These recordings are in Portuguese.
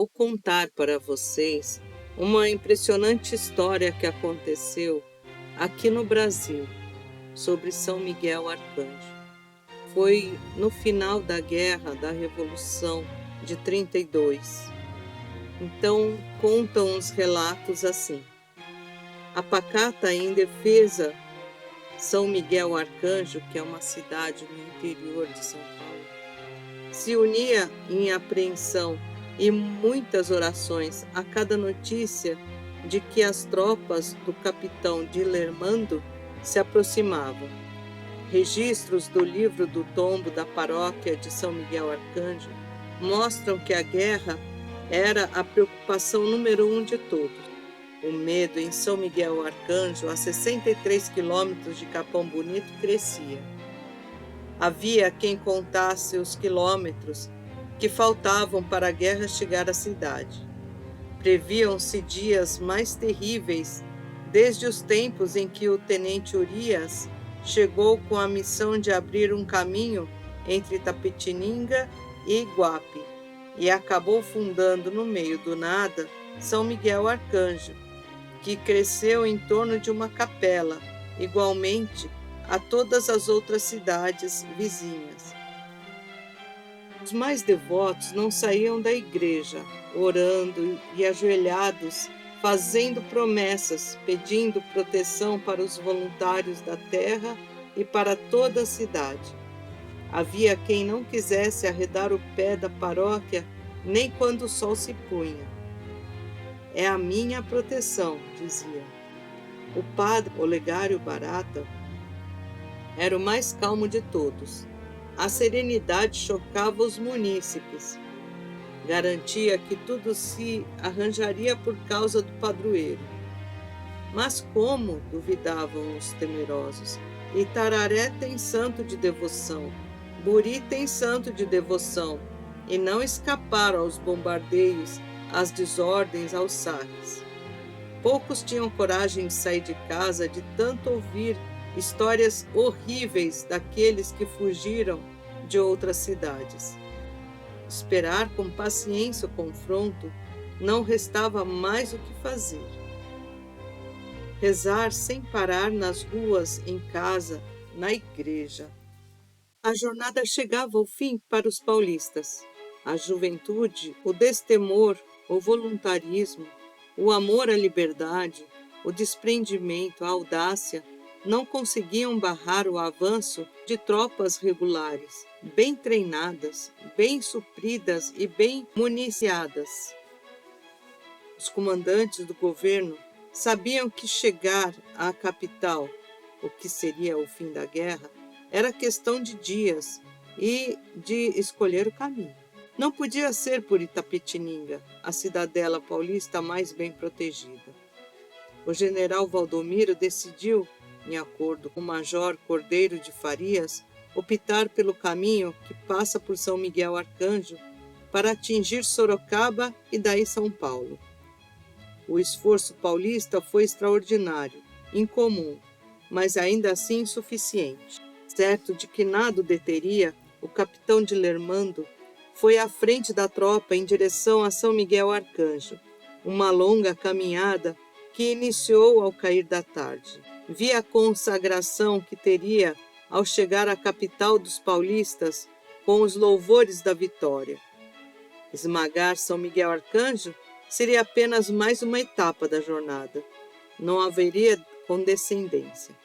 Vou contar para vocês uma impressionante história que aconteceu aqui no Brasil sobre São Miguel Arcanjo. Foi no final da Guerra da Revolução de 32. Então, contam os relatos assim: a pacata em defesa São Miguel Arcanjo, que é uma cidade no interior de São Paulo, se unia em apreensão e muitas orações a cada notícia de que as tropas do capitão Dilermando se aproximavam. Registros do livro do tombo da paróquia de São Miguel Arcanjo mostram que a guerra era a preocupação número 1 de todos. O medo em São Miguel Arcanjo, a 63 quilômetros de Capão Bonito, crescia. Havia quem contasse os quilômetros que faltavam para a guerra chegar à cidade. Previam-se dias mais terríveis desde os tempos em que o tenente Urias chegou com a missão de abrir um caminho entre Itapetininga e Iguape e acabou fundando no meio do nada São Miguel Arcanjo, que cresceu em torno de uma capela, igualmente a todas as outras cidades vizinhas. Os mais devotos não saíam da igreja, orando e ajoelhados, fazendo promessas, pedindo proteção para os voluntários da terra e para toda a cidade. Havia quem não quisesse arredar o pé da paróquia nem quando o sol se punha. É a minha proteção, dizia. O padre Olegário Barata era o mais calmo de todos. A serenidade chocava os munícipes. Garantia que tudo se arranjaria por causa do padroeiro. Mas como, duvidavam os temerosos, Itararé tem santo de devoção, Buri tem santo de devoção, e não escaparam aos bombardeios, às desordens, aos saques. Poucos tinham coragem de sair de casa de tanto ouvir histórias horríveis daqueles que fugiram de outras cidades. Esperar com paciência o confronto, não restava mais o que fazer. Rezar sem parar nas ruas, em casa, na igreja. A jornada chegava ao fim para os paulistas. A juventude, o destemor, o voluntarismo, o amor à liberdade, o desprendimento, a audácia, não conseguiam barrar o avanço de tropas regulares, bem treinadas, bem supridas e bem municiadas. Os comandantes do governo sabiam que chegar à capital, o que seria o fim da guerra, era questão de dias e de escolher o caminho. Não podia ser por Itapetininga, a cidadela paulista mais bem protegida. O general Valdomiro decidiu, em acordo com o major Cordeiro de Farias, optar pelo caminho que passa por São Miguel Arcanjo para atingir Sorocaba e daí São Paulo. O esforço paulista foi extraordinário, incomum, mas ainda assim insuficiente. Certo de que nada o deteria, o capitão Dilermando foi à frente da tropa em direção a São Miguel Arcanjo, uma longa caminhada que iniciou ao cair da tarde. Via a consagração que teria ao chegar à capital dos paulistas com os louvores da vitória. Esmagar São Miguel Arcanjo seria apenas mais uma etapa da jornada. Não haveria condescendência.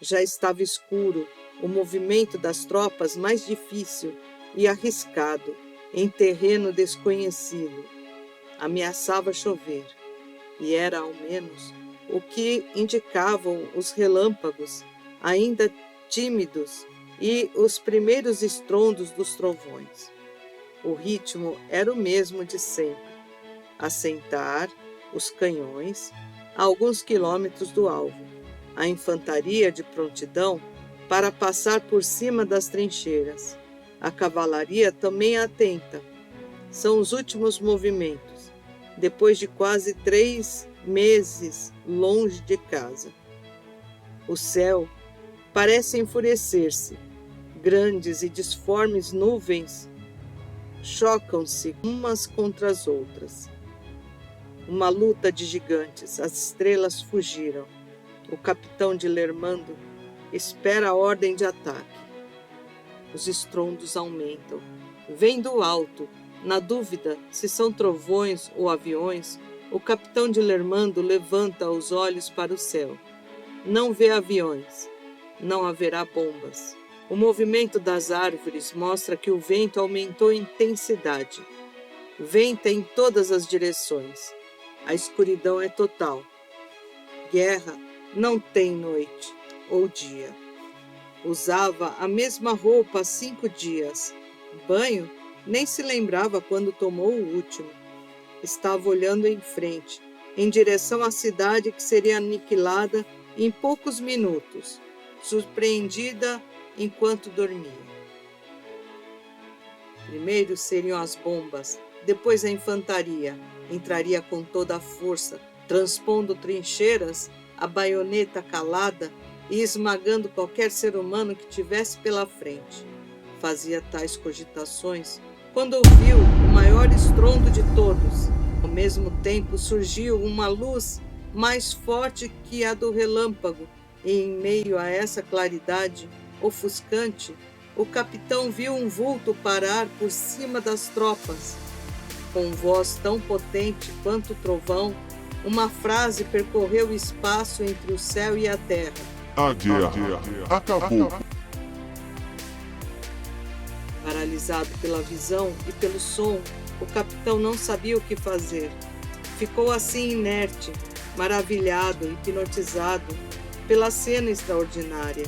Já estava escuro, o movimento das tropas mais difícil e arriscado, em terreno desconhecido. Ameaçava chover, e era ao menos o que indicavam os relâmpagos, ainda tímidos, e os primeiros estrondos dos trovões. O ritmo era o mesmo de sempre: assentar os canhões a alguns quilômetros do alvo, a infantaria de prontidão para passar por cima das trincheiras, a cavalaria também atenta. São os últimos movimentos, depois de quase 3 meses longe de casa. O céu parece enfurecer-se. Grandes e disformes nuvens chocam-se umas contra as outras. Uma luta de gigantes, as estrelas fugiram. O capitão de Lermando espera a ordem de ataque. Os estrondos aumentam. Vem do alto. Na dúvida se são trovões ou aviões, o capitão de Lermando levanta os olhos para o céu. Não vê aviões. Não haverá bombas. O movimento das árvores mostra que o vento aumentou em intensidade. Venta em todas as direções. A escuridão é total. Guerra não tem noite ou dia. Usava a mesma roupa há 5 dias. Banho? Nem se lembrava quando tomou o último. Estava olhando em frente, em direção à cidade que seria aniquilada em poucos minutos, surpreendida enquanto dormia. Primeiro seriam as bombas, depois a infantaria. Entraria com toda a força, transpondo trincheiras, a baioneta calada e esmagando qualquer ser humano que tivesse pela frente. Fazia tais cogitações quando ouviu o maior estrondo de todos. Ao mesmo tempo surgiu uma luz mais forte que a do relâmpago, e em meio a essa claridade ofuscante, o capitão viu um vulto parar por cima das tropas. Com voz tão potente quanto o trovão, uma frase percorreu o espaço entre o céu e a terra. A guerra acabou. Paralisado pela visão e pelo som, o capitão não sabia o que fazer. Ficou assim inerte, maravilhado, hipnotizado pela cena extraordinária.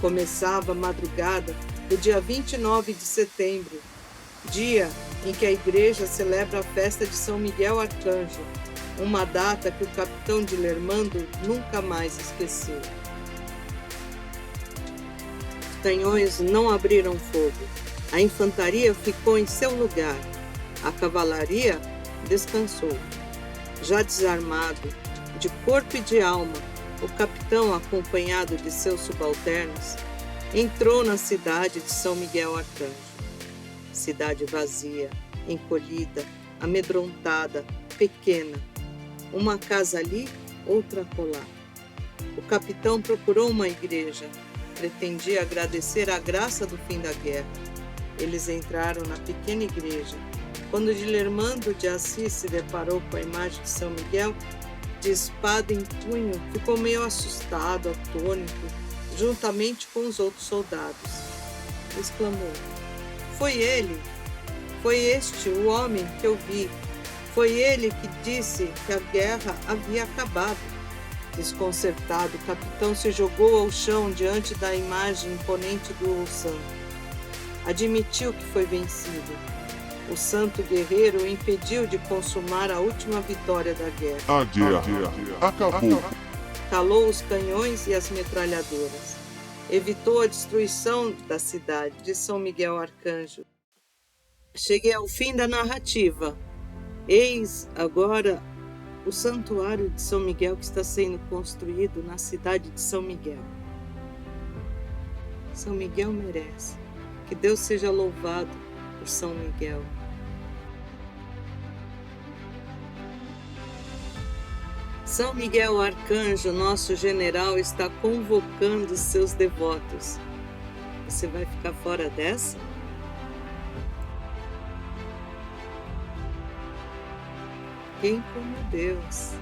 Começava a madrugada do dia 29 de setembro, dia em que a igreja celebra a festa de São Miguel Arcanjo, uma data que o capitão de Lermando nunca mais esqueceu. Os canhões não abriram fogo. A infantaria ficou em seu lugar. A cavalaria descansou. Já desarmado, de corpo e de alma, o capitão, acompanhado de seus subalternos, entrou na cidade de São Miguel Arcanjo. Cidade vazia, encolhida, amedrontada, pequena. Uma casa ali, outra acolá. O capitão procurou uma igreja. Pretendia agradecer a graça do fim da guerra. Eles entraram na pequena igreja. Quando Lermando de Assis se deparou com a imagem de São Miguel, de espada em punho, ficou meio assustado, atônito, juntamente com os outros soldados. Exclamou: "Foi ele! Foi este o homem que eu vi! Foi ele que disse que a guerra havia acabado!" Desconcertado, o capitão se jogou ao chão diante da imagem imponente do santo. Admitiu que foi vencido. O santo guerreiro o impediu de consumar a última vitória da guerra. A guerra acabou. Calou os canhões e as metralhadoras. Evitou a destruição da cidade de São Miguel Arcanjo. Cheguei ao fim da narrativa. Eis agora o santuário de São Miguel que está sendo construído na cidade de São Miguel. São Miguel merece. Que Deus seja louvado por São Miguel. São Miguel Arcanjo, nosso general, está convocando seus devotos. Você vai ficar fora dessa? Quem como Deus?